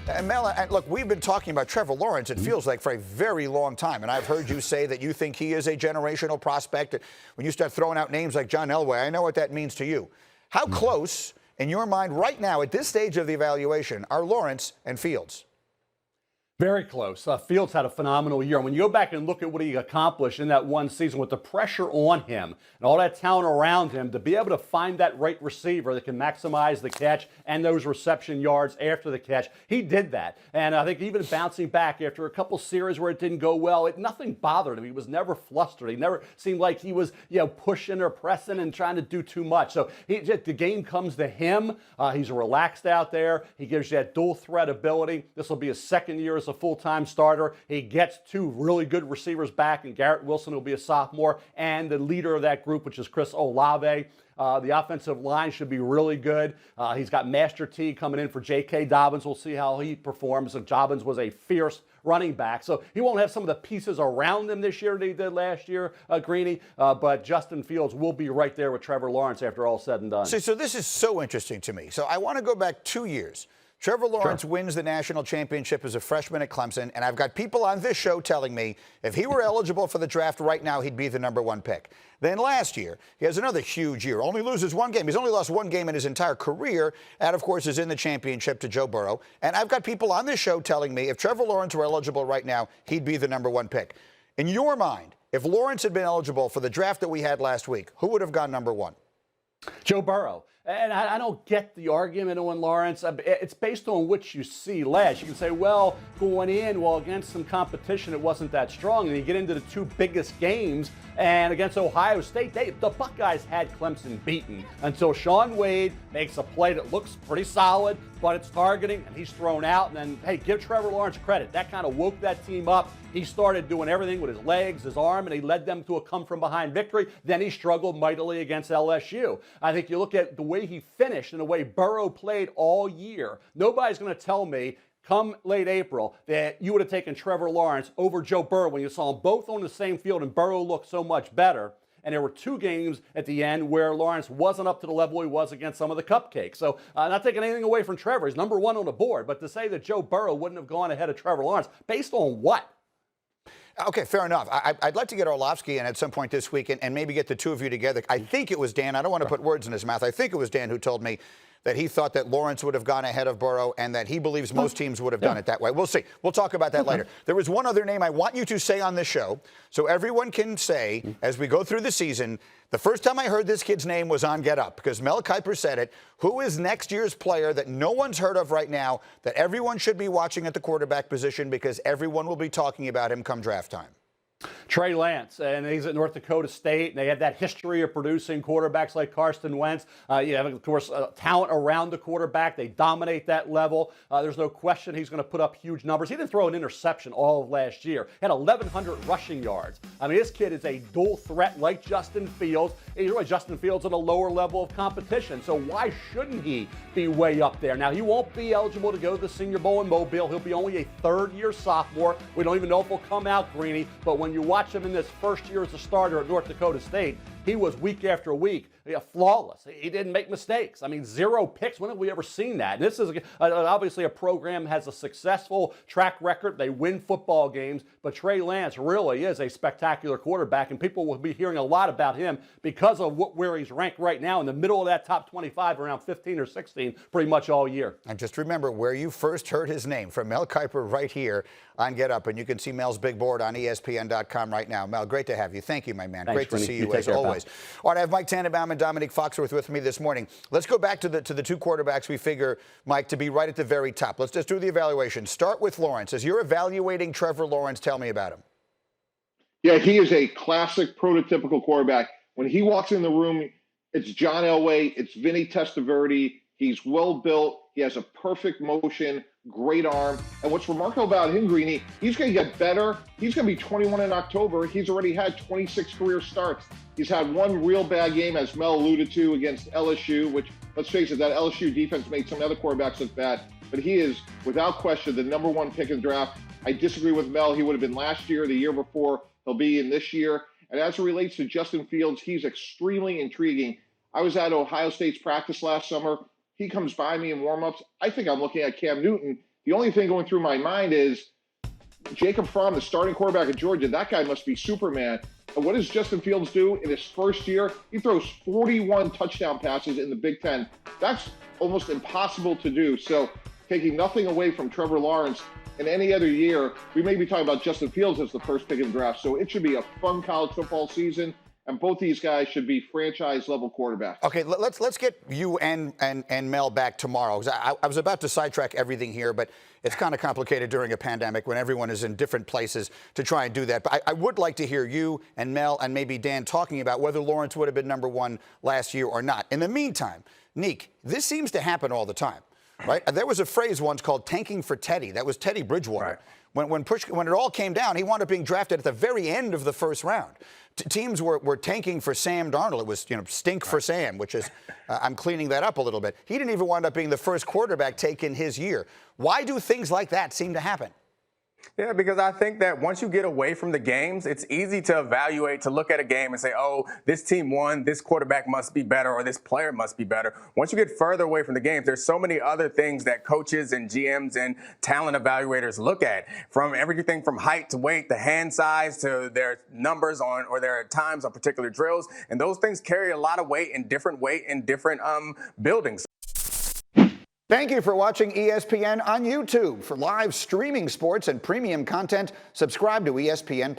And Mel, look, we've been talking about Trevor Lawrence, it feels like, for a very long time. And I've heard you say that you think he is a generational prospect. When you start throwing out names like John Elway, I know what that means to you. How close, in your mind, right now, at this stage of the evaluation, are Lawrence and Fields? Very close. Fields had a phenomenal year. And when you go back and look at what he accomplished in that one season with the pressure on him and all that talent around him, to be able to find that right receiver that can maximize the catch and those reception yards after the catch, he did that. And I think even bouncing back after a couple series where it didn't go well, nothing bothered him. He was never flustered. He never seemed like he was, pushing or pressing and trying to do too much. So the game comes to him. He's relaxed out there. He gives you that dual threat ability. This will be his second year as a full-time starter. He gets two really good receivers back, and Garrett Wilson will be a sophomore, and the leader of that group, which is Chris Olave. The offensive line should be really good. He's got Master T coming in for J.K. Dobbins. We'll see how he performs. Dobbins was a fierce running back, so he won't have some of the pieces around him this year that he did last year, Greeny, but Justin Fields will be right there with Trevor Lawrence after all said and done. See, so this is so interesting to me. So I want to go back 2 years. Trevor Lawrence wins the national championship as a freshman at Clemson, and I've got people on this show telling me if he were eligible for the draft right now, he'd be the #1 pick. Then last year, he has another huge year, only loses one game. He's only lost one game in his entire career, and of course is in the championship to Joe Burrow. And I've got people on this show telling me if Trevor Lawrence were eligible right now, he'd be the #1 pick. In your mind, if Lawrence had been eligible for the draft that we had last week, who would have gone #1? Joe Burrow. And I don't get the argument on Lawrence. It's based on what you see last. You can say, well, going in, against some competition, it wasn't that strong. And you get into the two biggest games, and against Ohio State, the Buckeyes had Clemson beaten until Sean Wade makes a play that looks pretty solid, but it's targeting, and he's thrown out. And then, hey, give Trevor Lawrence credit. That kind of woke that team up. He started doing everything with his legs, his arm, and he led them to a come-from-behind victory. Then he struggled mightily against LSU. I think you look at the way he finished and the way Burrow played all year. Nobody's going to tell me come late April that you would have taken Trevor Lawrence over Joe Burrow when you saw them both on the same field and Burrow looked so much better. And there were two games at the end where Lawrence wasn't up to the level he was against some of the cupcakes. So not taking anything away from Trevor. He's #1 on the board. But to say that Joe Burrow wouldn't have gone ahead of Trevor Lawrence, based on what? Okay, fair enough. I'd like to get Orlovsky in at some point this week and maybe get the two of you together. I think it was Dan. I don't want to put words in his mouth. I think it was Dan who told me that he thought that Lawrence would have gone ahead of Burrow and that he believes most teams would have done it that way. We'll see. We'll talk about that later. There was one other name I want you to say on this show so everyone can say as we go through the season, the first time I heard this kid's name was on Get Up because Mel Kiper said it. Who is next year's player that no one's heard of right now that everyone should be watching at the quarterback position because everyone will be talking about him come draft time? Trey Lance, and he's at North Dakota State, and they have that history of producing quarterbacks like Carson Wentz. You have, of course, talent around the quarterback. They dominate that level. There's no question he's going to put up huge numbers. He didn't throw an interception all of last year. He had 1,100 rushing yards. I mean, this kid is a dual threat like Justin Fields. He's really Justin Fields at a lower level of competition, so why shouldn't he be way up there? Now, he won't be eligible to go to the Senior Bowl in Mobile. He'll be only a third-year sophomore. We don't even know if he'll come out, Greeny, but when you watch him in this first year as a starter at North Dakota State, he was week after week flawless. He didn't make mistakes. I mean, 0 picks. When have we ever seen that? And this is obviously a program has a successful track record. They win football games, but Trey Lance really is a spectacular quarterback, and people will be hearing a lot about him because of where he's ranked right now in the middle of that top 25, around 15 or 16, pretty much all year. And just remember where you first heard his name, from Mel Kiper right here on Get Up, and you can see Mel's big board on ESPN.com right now. Mel, great to have you. Thank you, my man. Thanks, great to see you as always. All right, I have Mike Tannenbaum and Dominic Foxworth with me this morning. Let's go back to the two quarterbacks we figure, Mike, to be right at the very top. Let's just do the evaluation. Start with Lawrence. As you're evaluating Trevor Lawrence, tell me about him. Yeah, he is a classic prototypical quarterback. When he walks in the room, it's John Elway, it's Vinny Testaverde. He's well built. He has a perfect motion, great arm. And what's remarkable about him, Greeny, he's going to get better. He's going to be 21 in October. He's already had 26 career starts. He's had one real bad game, as Mel alluded to, against LSU, which, let's face it, that LSU defense made some other quarterbacks look bad. But he is, without question, the #1 pick in the draft. I disagree with Mel. He would have been last year, the year before. He'll be in this year. And as it relates to Justin Fields, he's extremely intriguing. I was at Ohio State's practice last summer. He comes by me in warmups. I think I'm looking at Cam Newton. The only thing going through my mind is Jacob Fromm, the starting quarterback of Georgia. That guy must be Superman. And what does Justin Fields do in his first year? He throws 41 touchdown passes in the Big Ten. That's almost impossible to do. So taking nothing away from Trevor Lawrence, in any other year, we may be talking about Justin Fields as the first pick in the draft. So it should be a fun college football season, and both these guys should be franchise-level quarterbacks. Okay, let's get you and Mel back tomorrow. 'Cause I was about to sidetrack everything here, but it's kind of complicated during a pandemic when everyone is in different places to try and do that. But I would like to hear you and Mel and maybe Dan talking about whether Lawrence would have been #1 last year or not. In the meantime, Neek, this seems to happen all the time. Right? There was a phrase once called tanking for Teddy. That was Teddy Bridgewater. Right. When it all came down, he wound up being drafted at the very end of the first round. Teams were tanking for Sam Darnold. It was, stink for Sam, which is, I'm cleaning that up a little bit. He didn't even wind up being the first quarterback taken his year. Why do things like that seem to happen? Yeah, because I think that once you get away from the games, it's easy to evaluate, to look at a game and say, oh, this team won, this quarterback must be better, or this player must be better. Once you get further away from the games, there's so many other things that coaches and GMs and talent evaluators look at, from everything from height to weight, the hand size, to their numbers on, or their times on particular drills. And those things carry a lot of weight in different buildings. Thank you for watching ESPN on YouTube. For live streaming sports and premium content, subscribe to ESPN+.